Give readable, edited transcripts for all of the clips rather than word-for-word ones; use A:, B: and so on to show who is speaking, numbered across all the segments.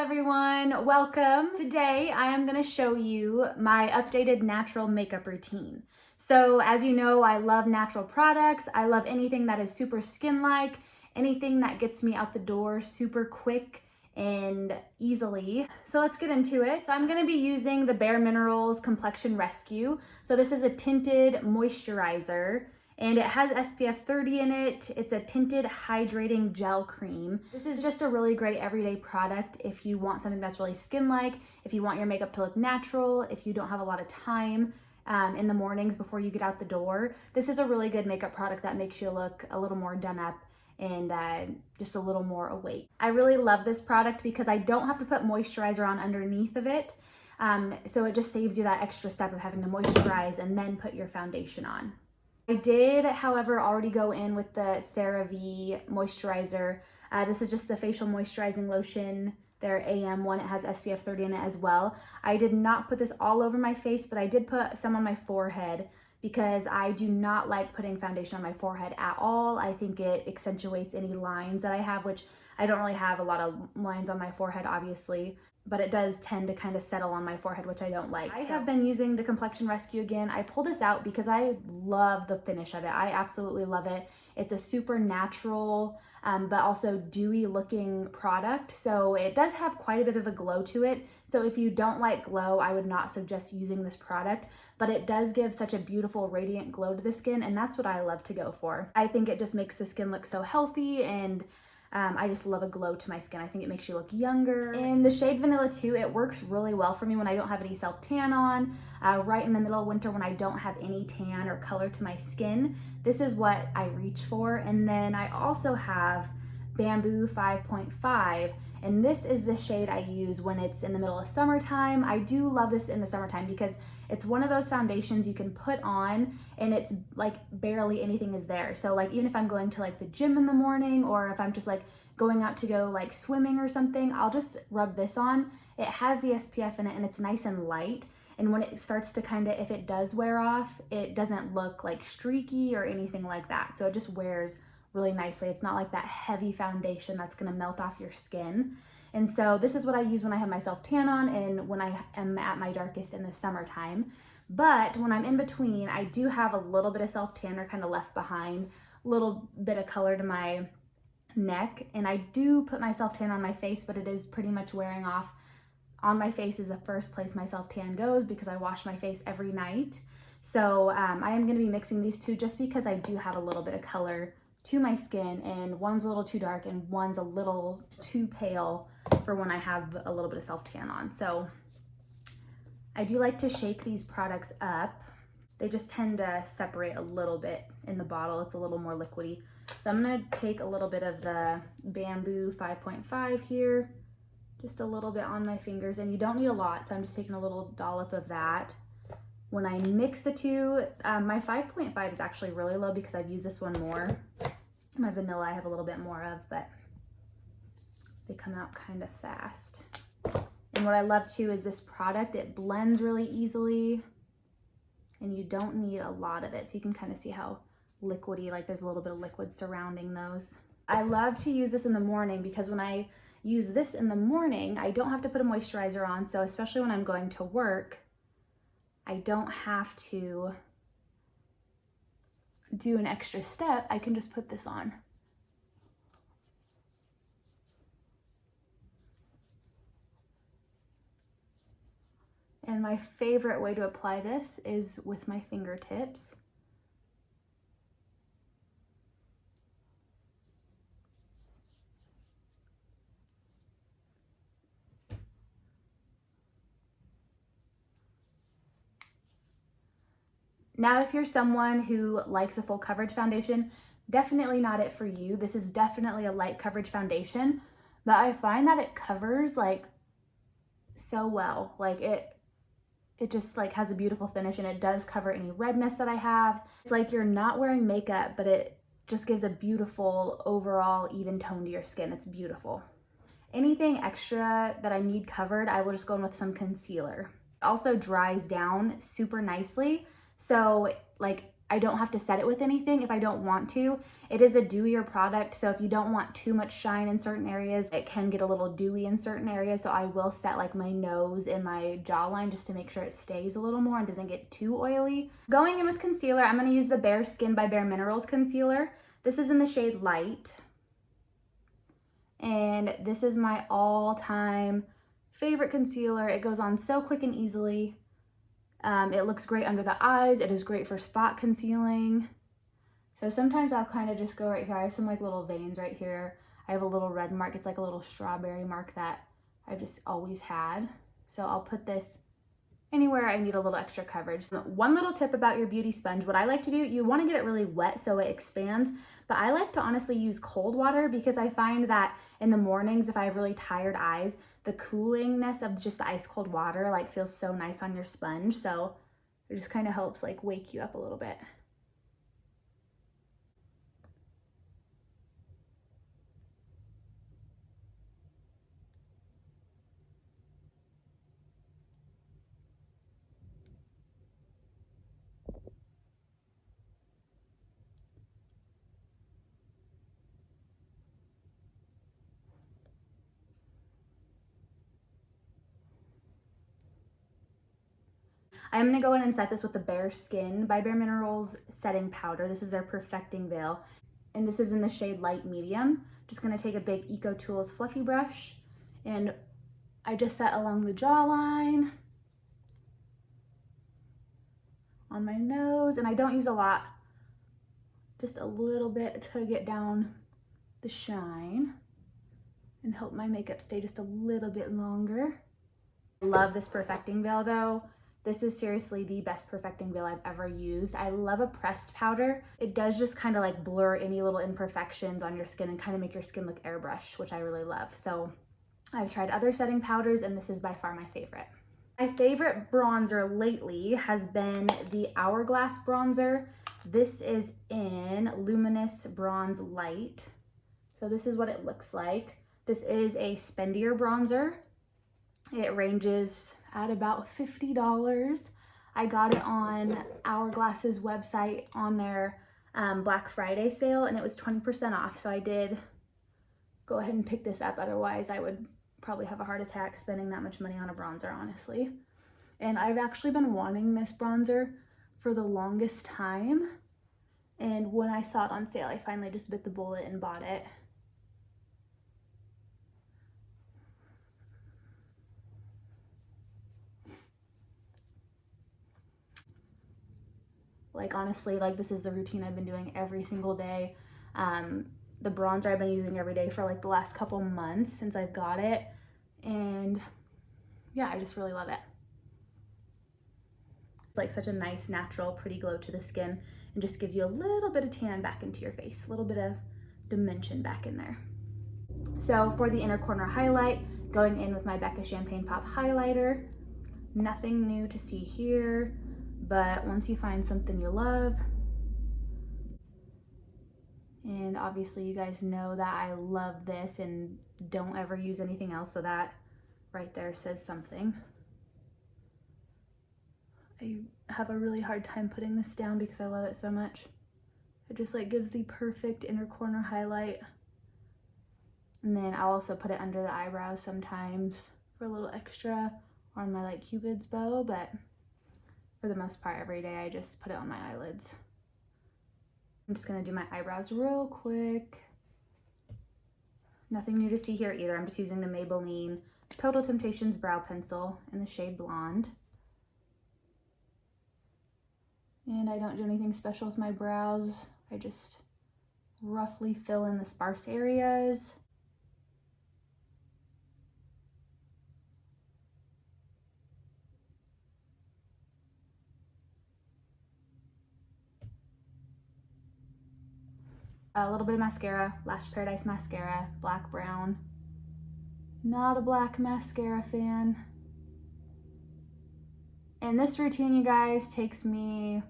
A: everyone, welcome. Today I am going to show you my updated natural makeup routine. So as you know, I love natural products. I love anything that is super skin-like, anything that gets me out the door super quick and easily. So let's get into it. So I'm going to be using the BareMinerals Complexion Rescue. So this is a tinted moisturizer, and it has SPF 30 in it. It's a tinted hydrating gel cream. This is just a really great everyday product if you want something that's really skin-like, if you want your makeup to look natural, if you don't have a lot of time in the mornings before you get out the door. This is a really good makeup product that makes you look a little more done up and just a little more awake. I really love this product because I don't have to put moisturizer on underneath of it. So it just saves you that extra step of having to moisturize and then put your foundation on. I did, however, already go in with the CeraVe moisturizer. This is just the facial moisturizing lotion, their AM one. It has SPF 30 in it as well. I did not put this all over my face, but I did put some on my forehead because I do not like putting foundation on my forehead at all. I think it accentuates any lines that I have, which I don't really have a lot of lines on my forehead, obviously, but it does tend to kind of settle on my forehead, which I don't like. I have been using the Complexion Rescue again. I pulled this out because I love the finish of it. I absolutely love it. It's a super natural, but also dewy looking product. So it does have quite a bit of a glow to it. So if you don't like glow, I would not suggest using this product, but it does give such a beautiful radiant glow to the skin. And that's what I love to go for. I think it just makes the skin look so healthy, and I just love a glow to my skin. I think it makes you look younger. In the shade Vanilla 2, it works really well for me when I don't have any self-tan on, right in the middle of winter when I don't have any tan or color to my skin. This is what I reach for. And then I also have Bamboo 5.5, and this is the shade I use when it's in the middle of summertime. I do love this in the summertime because it's one of those foundations you can put on and it's like barely anything is there. So like even if I'm going to like the gym in the morning, or if I'm just like going out to go like swimming or something, I'll just rub this on. It has the SPF in it and it's nice and light. And when it starts to kind of, if it does wear off, it doesn't look like streaky or anything like that. So it just wears really nicely. It's not like that heavy foundation that's gonna melt off your skin. And so this is what I use when I have my self-tan on and when I am at my darkest in the summertime. But when I'm in between, I do have a little bit of self-tanner kind of left behind, a little bit of color to my neck. And I do put my self-tan on my face, but it is pretty much wearing off. On my face is the first place my self-tan goes because I wash my face every night. So I am gonna be mixing these two just because I do have a little bit of color to my skin, and one's a little too dark and one's a little too pale for when I have a little bit of self-tan on. So I do like to shake these products up. They just tend to separate a little bit in the bottle. It's a little more liquidy. So I'm gonna take a little bit of the Bamboo 5.5 here, just a little bit on my fingers, and you don't need a lot, so I'm just taking a little dollop of that. When I mix the two, my 5.5 is actually really low because I've used this one more. My vanilla I have a little bit more of, but they come out kind of fast. And what I love too is this product, it blends really easily and you don't need a lot of it. So you can kind of see how liquidy, like there's a little bit of liquid surrounding those. I love to use this in the morning because when I use this in the morning, I don't have to put a moisturizer on. So especially when I'm going to work, I don't have to do an extra step. I can just put this on. And my favorite way to apply this is with my fingertips. Now, if you're someone who likes a full coverage foundation, definitely not it for you. This is definitely a light coverage foundation, but I find that it covers like so well. Like it just like has a beautiful finish, and it does cover any redness that I have. It's like you're not wearing makeup, but it just gives a beautiful overall even tone to your skin. It's beautiful. Anything extra that I need covered, I will just go in with some concealer. It also dries down super nicely. So like I don't have to set it with anything if I don't want to. It is a dewier product, so if you don't want too much shine in certain areas, it can get a little dewy in certain areas, so I will set like my nose and my jawline just to make sure it stays a little more and doesn't get too oily. Going in with concealer, I'm gonna use the Bare Skin by BareMinerals concealer. This is in the shade Light. And this is my all-time favorite concealer. It goes on so quick and easily. It looks great under the eyes. It is great for spot concealing. So sometimes I'll kind of just go right here. I have some like little veins right here. I have a little red mark. It's like a little strawberry mark that I've just always had. So I'll put this anywhere I need a little extra coverage. One little tip about your beauty sponge, what I like to do, you want to get it really wet so it expands, but I like to honestly use cold water because I find that in the mornings, if I have really tired eyes, the coolingness of just the ice cold water like feels so nice on your sponge. So it just kind of helps like wake you up a little bit. I'm gonna go in and set this with the Bare Skin by BareMinerals setting powder. This is their Perfecting Veil, and this is in the shade Light Medium. Just gonna take a big Eco Tools fluffy brush, and I just set along the jawline, on my nose, and I don't use a lot, just a little bit to get down the shine and help my makeup stay just a little bit longer. I love this Perfecting Veil though. This is seriously the best Perfecting Veil I've ever used. I love a pressed powder. It does just kind of like blur any little imperfections on your skin and kind of make your skin look airbrushed, which I really love. So I've tried other setting powders and this is by far my favorite. My favorite bronzer lately has been the Hourglass bronzer. This is in Luminous Bronze Light. So this is what it looks like. This is a spendier bronzer. It ranges at about $50. I got it on Hourglass's website on their Black Friday sale and it was 20% off. So I did go ahead and pick this up. Otherwise I would probably have a heart attack spending that much money on a bronzer, honestly. And I've actually been wanting this bronzer for the longest time. And when I saw it on sale, I finally just bit the bullet and bought it. Like honestly, like this is the routine I've been doing every single day. The bronzer I've been using every day for like the last couple months since I've got it. And yeah, I just really love it. It's like such a nice, natural, pretty glow to the skin and just gives you a little bit of tan back into your face, a little bit of dimension back in there. So for the inner corner highlight, going in with my Becca Champagne Pop highlighter. Nothing new to see here, but once you find something you love, and obviously you guys know that I love this and don't ever use anything else, so that right there says something. I have a really hard time putting this down because I love it so much. It just like gives the perfect inner corner highlight. And then I'll also put it under the eyebrows sometimes for a little extra, or on my like Cupid's bow, but for the most part every day I just put it on my eyelids. I'm just gonna do my eyebrows real quick. Nothing new to see here either. I'm just using the Maybelline Total Temptations brow pencil in the shade Blonde. And I don't do anything special with my brows. I just roughly fill in the sparse areas. A little bit of mascara, Lash Paradise mascara, black brown. Not a black mascara fan. And this routine, you guys, takes me,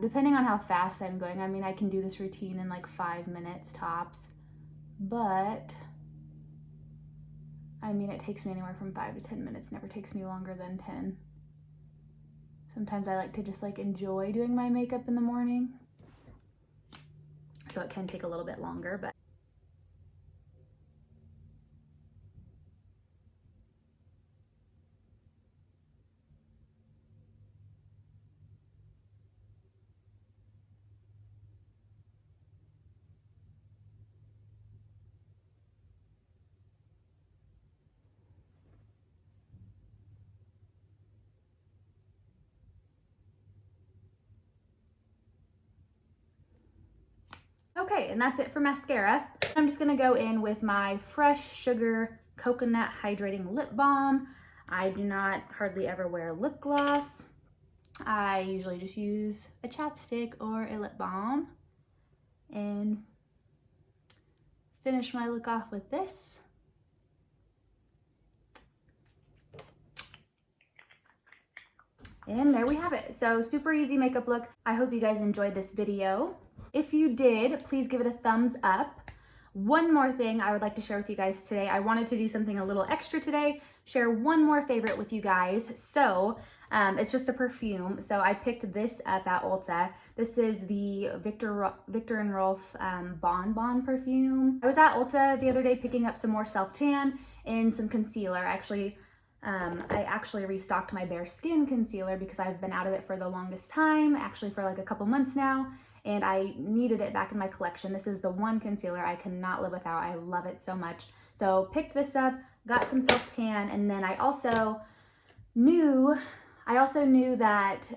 A: depending on how fast I'm going, I mean, I can do this routine in like 5 minutes tops, but I mean, it takes me anywhere from 5 to 10 minutes, never takes me longer than 10. Sometimes I like to just like enjoy doing my makeup in the morning. So it can take a little bit longer, but okay, and that's it for mascara. I'm just gonna go in with my Fresh Sugar Coconut Hydrating Lip Balm. I do not hardly ever wear lip gloss. I usually just use a chapstick or a lip balm and finish my look off with this. And there we have it. So super easy makeup look. I hope you guys enjoyed this video. If you did, please give it a thumbs up. One more thing I would like to share with you guys today. I wanted to do something a little extra today, share one more favorite with you guys. So it's just a perfume. So I picked this up at Ulta. This is the Viktor and Rolf Bon Bon perfume. I was at Ulta the other day picking up some more self-tan and some concealer. I actually restocked my Bare Skin concealer because I've been out of it for the longest time, actually for like a couple months now, and I needed it back in my collection. This is the one concealer I cannot live without. I love it so much. So picked this up, got some self-tan, and then I also knew that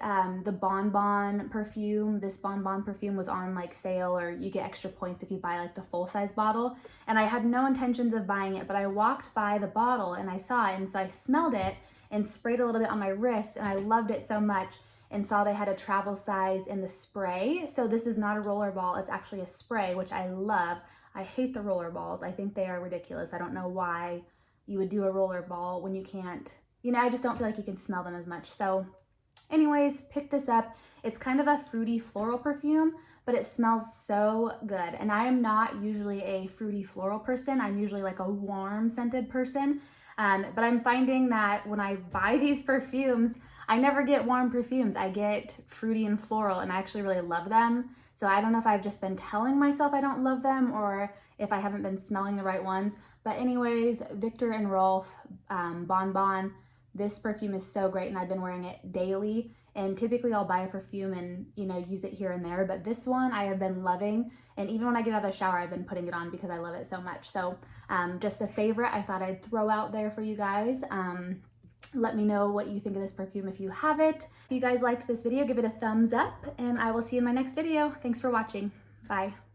A: the Bon Bon perfume, this Bon Bon perfume was on like sale, or you get extra points if you buy like the full size bottle. And I had no intentions of buying it, but I walked by the bottle and I saw it, and so I smelled it and sprayed a little bit on my wrist, and I loved it so much and saw they had a travel size in the spray. So this is not a roller ball, it's actually a spray, which I love. I hate the roller balls. I think they are ridiculous. I don't know why you would do a roller ball when you can't, you know, I just don't feel like you can smell them as much. So anyways, pick this up. It's kind of a fruity floral perfume, but it smells so good. And I am not usually a fruity floral person. I'm usually like a warm scented person. But I'm finding that when I buy these perfumes, I never get warm perfumes. I get fruity and floral, and I actually really love them. So I don't know if I've just been telling myself I don't love them or if I haven't been smelling the right ones. But anyways, Viktor and Rolf Bon Bon. This perfume is so great, and I've been wearing it daily. And typically I'll buy a perfume and, you know, use it here and there, but this one I have been loving. And even when I get out of the shower, I've been putting it on because I love it so much. So just a favorite I thought I'd throw out there for you guys. Let me know what you think of this perfume if you have it. If you guys liked this video, give it a thumbs up, and I will see you in my next video. Thanks for watching. Bye.